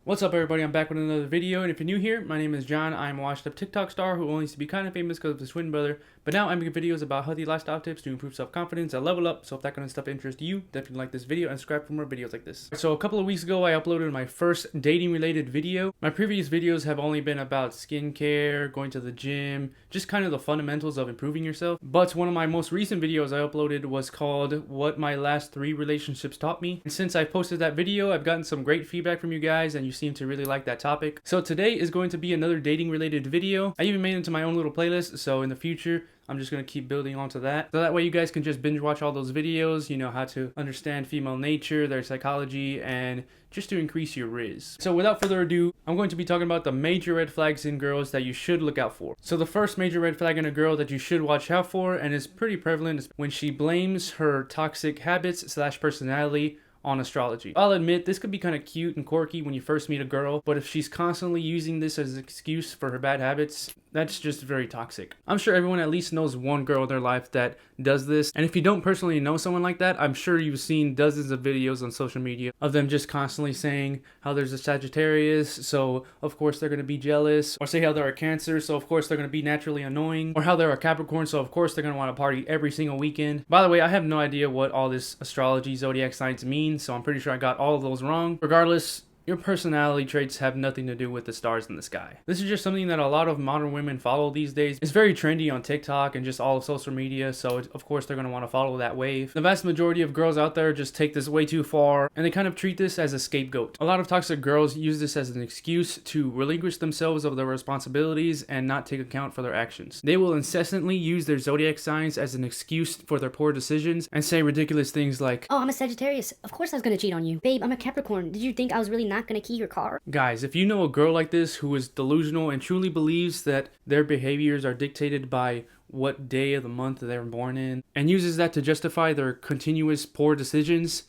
What's up everybody, I'm back with another video, and if you're new here, my name is John. I'm a washed up TikTok star who only used to be kind of famous because of his twin brother, but now I'm making videos about healthy lifestyle tips to improve self-confidence and level up, so if that kind of stuff interests you, definitely like this video and subscribe for more videos like this. So a couple of weeks ago, I uploaded my first dating related video. My previous videos have only been about skincare, going to the gym, just kind of the fundamentals of improving yourself, but one of my most recent videos I uploaded was called What My Last 3 Relationships Taught Me, and since I posted that video, I've gotten some great feedback from you guys, and you seem to really like that topic. So today is going to be another dating related video. I even made it into my own little playlist, so in the future I'm just going to keep building onto that. So that way you guys can just binge watch all those videos, you know, how to understand female nature, their psychology, and just to increase your riz. So without further ado, I'm going to be talking about the major red flags in girls that you should look out for. So the first major red flag in a girl that you should watch out for, and is pretty prevalent, is when she blames her toxic habits / personality on astrology. I'll admit this could be kind of cute and quirky when you first meet a girl, but if she's constantly using this as an excuse for her bad habits, that's just very toxic. I'm sure everyone at least knows one girl in their life that does this, and if you don't personally know someone like that, I'm sure you've seen dozens of videos on social media of them just constantly saying how there's a Sagittarius, so of course they're going to be jealous, or say how they're a Cancer, so of course they're going to be naturally annoying, or how they're a Capricorn, so of course they're going to want to party every single weekend. By the way, I have no idea what all this astrology zodiac signs mean, so I'm pretty sure I got all of those wrong. Regardless, your personality traits have nothing to do with the stars in the sky. This is just something that a lot of modern women follow these days. It's very trendy on TikTok and just all of social media, so of course they're going to want to follow that wave. The vast majority of girls out there just take this way too far, and they kind of treat this as a scapegoat. A lot of toxic girls use this as an excuse to relinquish themselves of their responsibilities and not take account for their actions. They will incessantly use their zodiac signs as an excuse for their poor decisions and say ridiculous things like, "Oh, I'm a Sagittarius. Of course I was gonna cheat on you. Babe, I'm a Capricorn. Did you think I was really not gonna key your car?" Guys, if you know a girl like this who is delusional and truly believes that their behaviors are dictated by what day of the month they're born in, and uses that to justify their continuous poor decisions,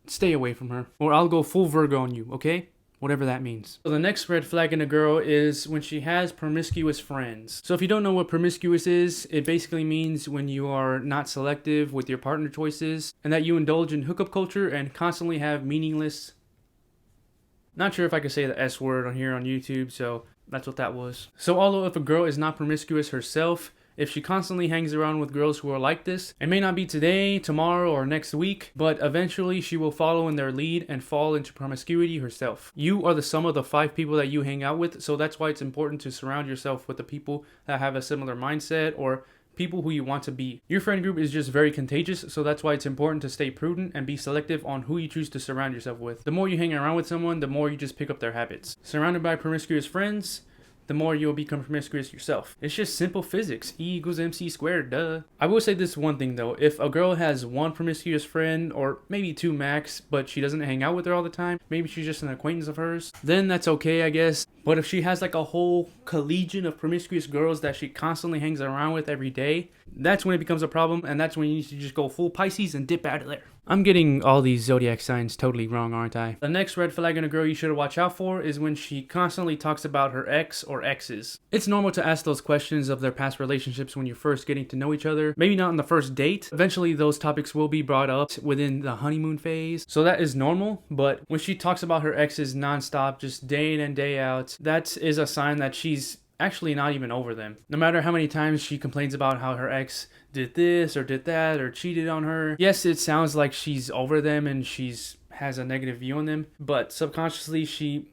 stay away from her. Or I'll go full Virgo on you, okay? Whatever that means. So the next red flag in a girl is when she has promiscuous friends. So if you don't know what promiscuous is, it basically means when you are not selective with your partner choices, and that you indulge in hookup culture and constantly have meaningless... Not sure if I could say the S word on here on YouTube, so that's what that was. So although if a girl is not promiscuous herself, if she constantly hangs around with girls who are like this, it may not be today, tomorrow, or next week, but eventually she will follow in their lead and fall into promiscuity herself. You are the sum of the 5 people that you hang out with, so that's why it's important to surround yourself with the people that have a similar mindset or people who you want to be. Your friend group is just very contagious, so that's why it's important to stay prudent and be selective on who you choose to surround yourself with. The more you hang around with someone, the more you just pick up their habits. Surrounded by promiscuous friends, the more you'll become promiscuous yourself. It's just simple physics. E equals MC squared, duh. I will say this one thing though. If a girl has one promiscuous friend, or maybe 2 max, but she doesn't hang out with her all the time, maybe she's just an acquaintance of hers, then that's okay, I guess. But if she has like a whole collegion of promiscuous girls that she constantly hangs around with every day, that's when it becomes a problem, and that's when you need to just go full Pisces and dip out of there. I'm getting all these zodiac signs totally wrong, aren't I? The next red flag in a girl you should watch out for is when she constantly talks about her ex or exes. It's normal to ask those questions of their past relationships when you're first getting to know each other. Maybe not on the first date. Eventually those topics will be brought up within the honeymoon phase. So that is normal, but when she talks about her exes nonstop, just day in and day out, that is a sign that she's actually not even over them. No matter how many times she complains about how her ex did this or did that or cheated on her, yes, it sounds like she's over them and has a negative view on them, but subconsciously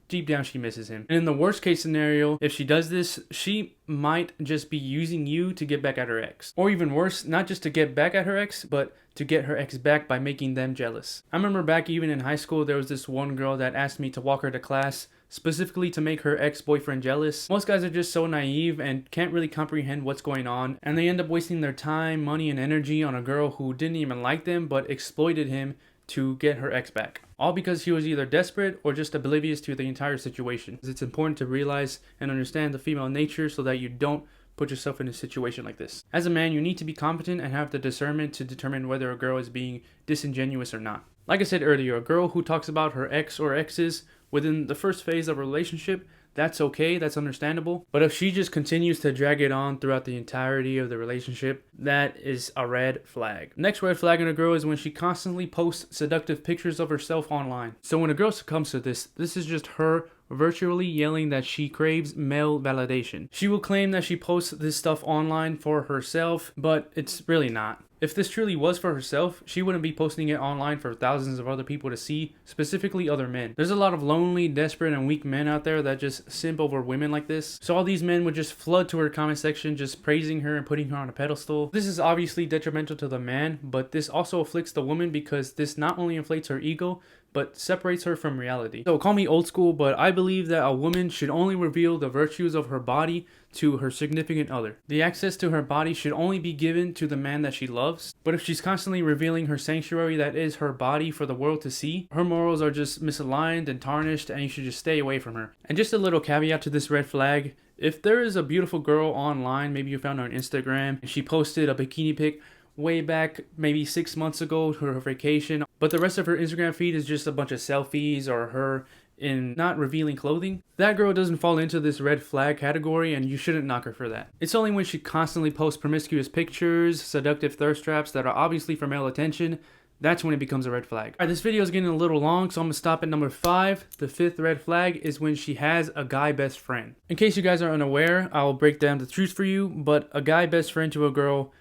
deep down she misses him. And in the worst case scenario, if she does this, she might just be using you to get back at her ex. Or even worse, not just to get back at her ex, but to get her ex back by making them jealous. I remember back even in high school, there was this one girl that asked me to walk her to class specifically to make her ex-boyfriend jealous. Most guys are just so naive and can't really comprehend what's going on, and they end up wasting their time, money, and energy on a girl who didn't even like them but exploited him to get her ex back. All because he was either desperate or just oblivious to the entire situation. It's important to realize and understand the female nature so that you don't put yourself in a situation like this. As a man, you need to be competent and have the discernment to determine whether a girl is being disingenuous or not. Like I said earlier, a girl who talks about her ex or exes within the first phase of a relationship, that's okay, that's understandable. But if she just continues to drag it on throughout the entirety of the relationship, that is a red flag. Next red flag in a girl is when she constantly posts seductive pictures of herself online. So when a girl succumbs to this is just her virtually yelling that she craves male validation. She will claim that she posts this stuff online for herself, but it's really not. If this truly was for herself, she wouldn't be posting it online for thousands of other people to see, specifically other men. There's a lot of lonely, desperate, and weak men out there that just simp over women like this. So all these men would just flood to her comment section, just praising her and putting her on a pedestal. This is obviously detrimental to the man, but this also afflicts the woman because this not only inflates her ego, but separates her from reality. So call me old school, but I believe that a woman should only reveal the virtues of her body to her significant other. The access to her body should only be given to the man that she loves. But if she's constantly revealing her sanctuary that is her body for the world to see, her morals are just misaligned and tarnished, and you should just stay away from her. And just a little caveat to this red flag: if there is a beautiful girl online, maybe you found her on Instagram, and she posted a bikini pic way back maybe 6 months ago to her vacation, but the rest of her Instagram feed is just a bunch of selfies or her in not revealing clothing, that girl doesn't fall into this red flag category, and you shouldn't knock her for that. It's only when she constantly posts promiscuous pictures, seductive thirst traps that are obviously for male attention, that's when it becomes a red flag. Alright, this video is getting a little long, so I'm gonna stop at number 5. The 5th red flag is when she has a guy best friend. In case you guys are unaware, I'll break down the truth for you, but a guy best friend to a girl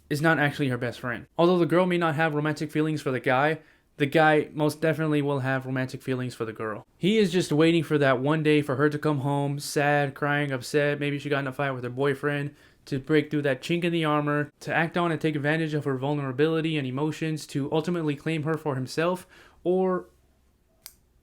is not actually her best friend. Although the girl may not have romantic feelings for the guy most definitely will have romantic feelings for the girl. He is just waiting for that one day for her to come home, sad, crying, upset, maybe she got in a fight with her boyfriend, to break through that chink in the armor, to act on and take advantage of her vulnerability and emotions, to ultimately claim her for himself, or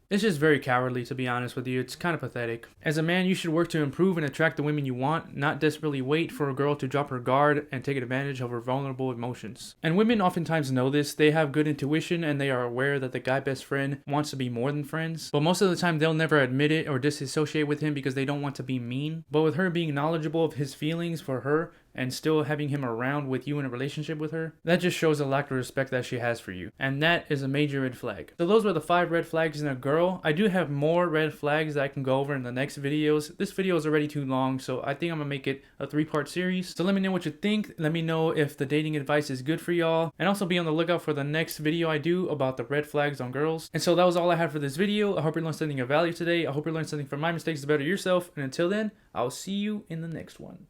it's just very cowardly, to be honest with you. It's kind of pathetic. As a man, you should work to improve and attract the women you want, not desperately wait for a girl to drop her guard and take advantage of her vulnerable emotions. And women oftentimes know this. They have good intuition and they are aware that the guy best friend wants to be more than friends. But most of the time, they'll never admit it or disassociate with him because they don't want to be mean. But with her being knowledgeable of his feelings for her and still having him around with you in a relationship with her, that just shows a lack of respect that she has for you. And that is a major red flag. So those were the 5 red flags in a girl. I do have more red flags that I can go over in the next videos. This video is already too long, so I think I'm gonna make it a 3-part series. So let me know what you think. Let me know if the dating advice is good for y'all. And also be on the lookout for the next video I do about the red flags on girls. And so that was all I had for this video. I hope you learned something of value today. I hope you learned something from my mistakes to better yourself. And until then, I'll see you in the next one.